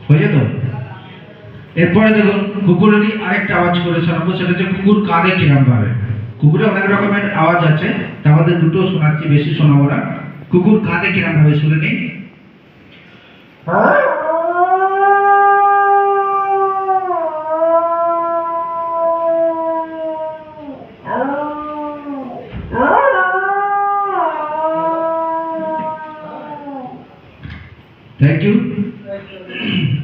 হয়ে তো। এরপরে দেখুন কুকুরেরই আরেকটা আওয়াজ করে শোনাবো, সেটা হচ্ছে কুকুর কাঁদে কিরম ভাবে। কুকুরে অনেক রকমের আওয়াজ আছে, তার মধ্যে দুটো শোনাচ্ছি, বেশি শোনাবো না। কুকুর কাঁদে কিরম ভাবে শুনে নেই। Thank you.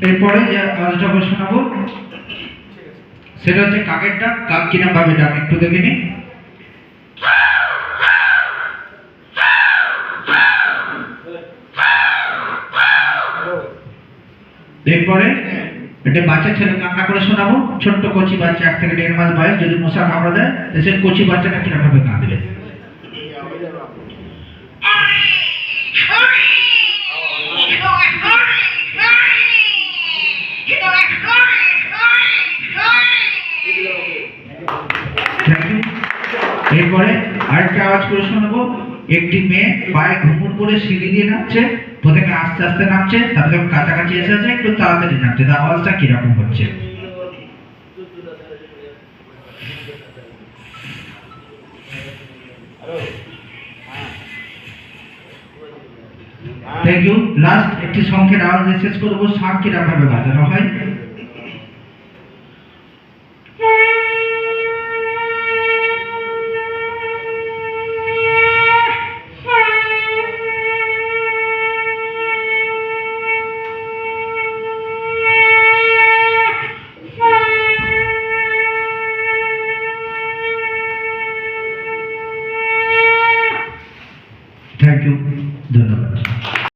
এরপরে যে আওয়াজটা শোনাবো সেটা হচ্ছে কাকের ডাক। কাক কিরম ভাবে ডাক একটু দেখে নিই। এরপরে একটা বাচ্চা ছেলে কান্না করে শোনাবো, ছোট্ট কচি বাচ্চা 1 থেকে 1.5 মাস বয়স, যদি মশা কামড়ে দেয় সে কচি বাচ্চাটা কিরম ভাবে কাঁদবে। এরপরে আরেকটা আওয়াজ করে শোনাবো, একটি মেয়ে পায়ে ঘুমুর পরে সিঁড়ি দিয়ে নামছে, প্রথমে আস্তে আস্তে নামছে, তারপরে যখন কাছাকাছি এসেছে একটু তাড়াতাড়ি নামছে। তার আওয়াজটা কিরকম হচ্ছে। Thank you. লাস্ট একটি সংখ্যের আওয়াজ শেষ করবো, শাক কিরকম ভাবে বাজানো হয়।